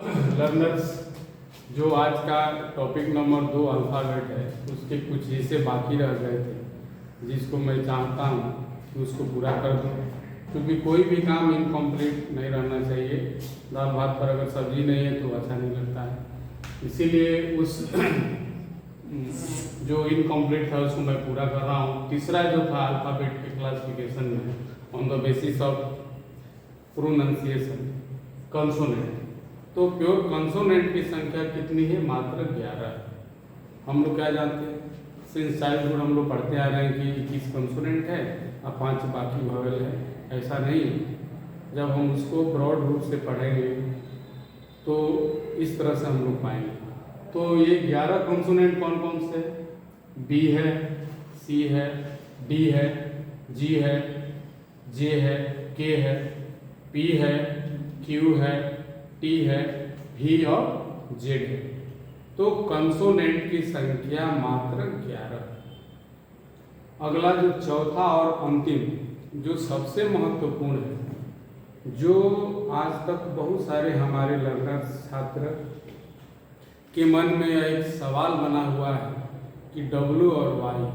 Learners, जो आज का टॉपिक नंबर 2 अल्फ़ाबेट है, उसके कुछ हिस्से बाकी रह गए थे जिसको मैं चाहता हूँ कि उसको पूरा कर दूँ, क्योंकि कोई भी काम इनकम्प्लीट नहीं रहना चाहिए। दाल भात पर अगर सब्जी नहीं है तो अच्छा नहीं लगता है। इसीलिए उस जो इनकम्प्लीट था उसको मैं पूरा कर रहा हूँ। तीसरा जो था अल्फ़ाबेट के क्लासिफिकेशन में, on the basis of pronunciation, consonant. तो प्योर कंसोनेंट की संख्या कितनी है? मात्र 11। हम लोग क्या जानते हैं, सिंस चाइल्डहुड हम लोग पढ़ते आ रहे हैं कि 21 कंसोनेंट है और 5 बाकी वॉवेल है। ऐसा नहीं, जब हम उसको ब्रॉड रूप से पढ़ेंगे तो इस तरह से हम लोग पाएंगे। तो ये 11 कंसोनेंट कौन कौन से? बी है, सी है, डी है, जी है, जे है, के है, पी है, क्यू है, टी है, भी और जेड है। तो कंसोनेंट की संख्या मात्र 11। अगला जो चौथा और अंतिम, जो सबसे महत्वपूर्ण है, जो आज तक बहुत सारे हमारे लर्नर्स छात्र के मन में एक सवाल बना हुआ है कि डब्ल्यू और वाई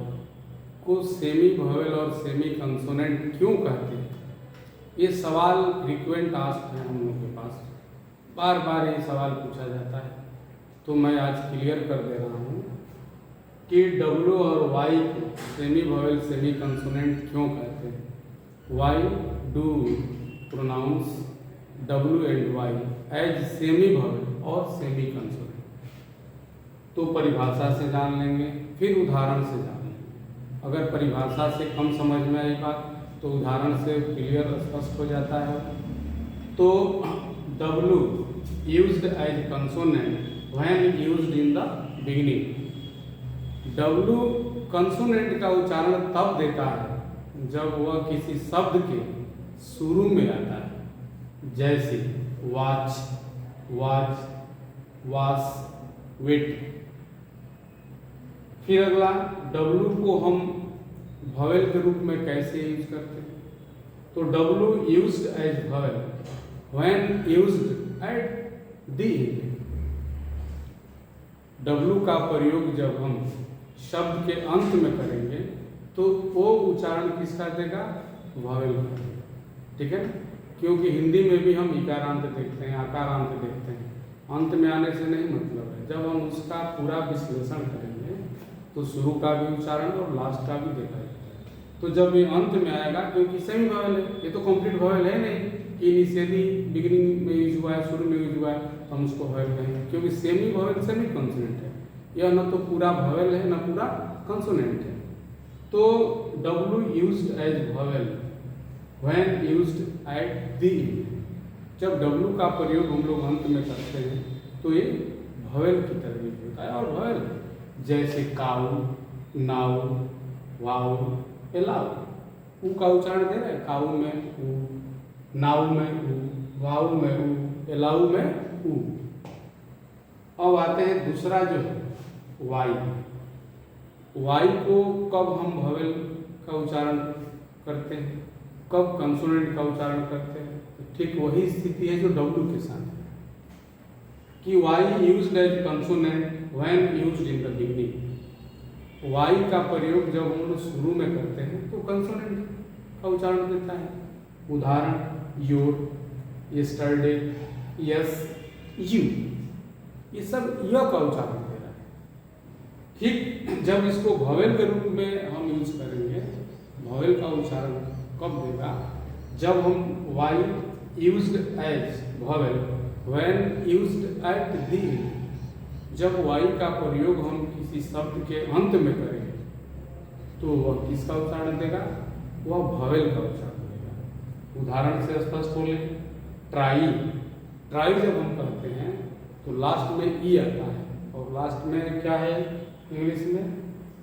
को सेमी वोवेल और सेमी कंसोनेंट क्यों कहते हैं। ये सवाल फ्रीक्वेंट आस्क है हम लोग के पास, बार बार ये सवाल पूछा जाता है। तो मैं आज क्लियर कर दे रहा हूँ कि डब्ल्यू और वाई को सेमी वोवेल सेमी कंसोनेंट क्यों कहते हैं। Why do pronounce W and Y as semi vowel और सेमी कंसोनेंट। तो परिभाषा से जान लेंगे, फिर उदाहरण से जान लेंगे। अगर परिभाषा से कम समझ में आई बात तो उदाहरण से क्लियर स्पष्ट हो जाता है। तो W used as consonant when used in the beginning। W consonant का उच्चारण तब देता है जब वह किसी शब्द के शुरू में आता है, जैसे वॉच, वॉच, वॉश, वेट। फिर अगला, W को हम वॉवेल के रूप में कैसे यूज करते हैं? तो W used as vowel when used at the end। W का प्रयोग जब हम शब्द के अंत में करेंगे तो वो उच्चारण किसका देगा? वॉवेल का। ठीक है, क्योंकि हिंदी में भी हम इकारांत देखते हैं, आकारांत देखते हैं। अंत में आने से नहीं मतलब है। जब हम उसका पूरा विश्लेषण करेंगे तो शुरू का भी उच्चारण और लास्ट का भी देखा जाएगा। तो जब ये अंत में आएगा, क्योंकि सेमी वॉवेल है, ये तो कंप्लीट वॉवेल है नहीं कि इनिशियली बिगिनिंग में यूज हुआ है, शुरू में यूज हुआ है, तो हम उसको वॉवेल कहेंगे, क्योंकि सेमी वॉवेल सेमी कंसोनेंट है। यह न तो पूरा वॉवेल है न पूरा कंसोनेंट है। तो W used as vowel when used at the end. जब W का प्रयोग हम लोग अंत में करते हैं तो ये वॉवेल की तरह यूज होता है। और वॉवेल जैसे काऊ, नाऊ, वाऊ, एलाऊ, ऊ का उच्चारण दे रहे हैं। काऊ में ऊ, नाऊ में ऊ, वाऊ में ऊ, एलाऊ में ऊ। अब आते हैं दूसरा जो है वाई। वाई को कब हम वॉवेल का उच्चारण करते हैं, कब कंसोनेंट का उच्चारण करते हैं? तो ठीक वही स्थिति है जो डब्ल्यू के साथ है कि Y used as consonant when used in the beginning. Y का प्रयोग जब हम लोग शुरू में करते हैं तो कंसोनेंट का उच्चारण देता है। उदाहरण, योर, यस्टरडे, यस, यू, ये सब य का उच्चारण दे रहा है। ठीक जब इसको वॉवेल के रूप में हम यूज करेंगे, वॉवेल का उच्चारण कब देगा? जब हम Y used as vowel when used at the end. जब वाई का प्रयोग हम किसी शब्द के अंत में करेंगे तो वह किसका उच्चारण देगा? वह वॉवेल का उच्चारण देगा। उदाहरण से स्पष्ट हो लें, ट्राई। ट्राई जब हम करते हैं तो लास्ट में ई आता है, और लास्ट में क्या है इंग्लिश में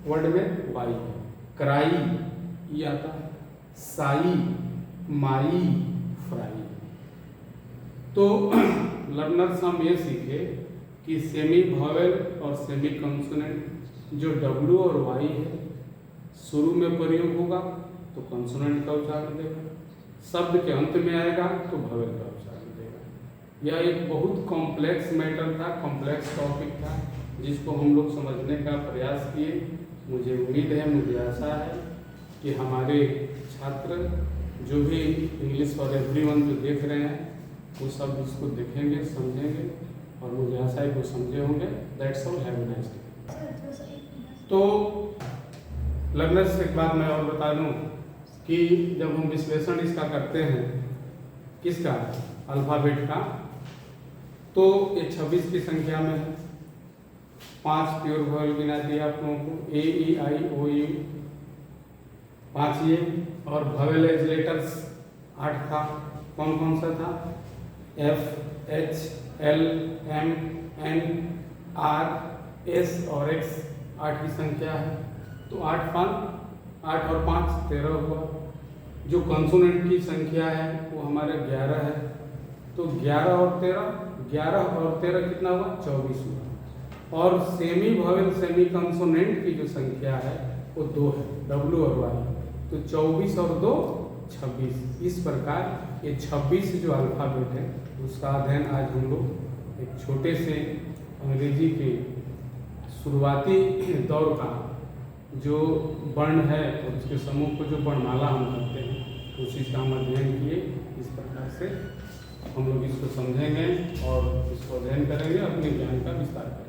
वर्ड में? वाई है। क्राई, ई आता है। साई, माई, फ्राई। तो लर्नर्स हम ये सीखे कि सेमी वॉवेल और सेमी कंसोनेंट जो W और Y है, शुरू में प्रयोग होगा तो कंसोनेंट का उच्चारण देगा, शब्द के अंत में आएगा तो वॉवेल का उच्चारण देगा। यह एक बहुत कॉम्प्लेक्स मैटर था, कॉम्प्लेक्स टॉपिक था, जिसको हम लोग समझने का प्रयास किए। मुझे उम्मीद है, मुझे आशा है कि हमारे छात्र जो भी इंग्लिश फॉर एवरीवन जो देख रहे हैं वो सब इसको देखेंगे, समझेंगे, और मुझे आशा है वो समझे होंगे। That's all, have a nice day. तो लर्नर्स, एक बात मैं और बता दूं कि जब हम विश्लेषण इसका करते हैं, किसका, अल्फ़ाबेट का, तो ये 26 की संख्या में है। 5 प्योर वॉवल गिना दिया आप लोगों को, ए ई आई ओ यू 5 ये, और वॉवेल लेटर्स 8 था। कौन कौन सा था, F H L M N R S और एक्स, 8 की संख्या है। तो 8 और 5 13 हुआ। जो कंसोनेंट की संख्या है वो हमारे 11 है। तो 11 और 13 कितना हुआ, 24 हुआ। और सेमी वॉवेल सेमी कंसोनेंट की जो संख्या है वो 2 है, डब्ल्यू और वाई। तो 24 और 2 26। इस प्रकार ये 26 जो अल्फ़ाबेट है उसका अध्ययन आज हम लोग एक छोटे से अंग्रेजी के शुरुआती दौर का जो वर्ण है और उसके समूह को जो वर्णमाला हम करते हैं उसी का हम अध्ययन किए। इस प्रकार से हम लोग इसको समझेंगे और इसको अध्ययन करेंगे, अपने ज्ञान का विस्तार करेंगे।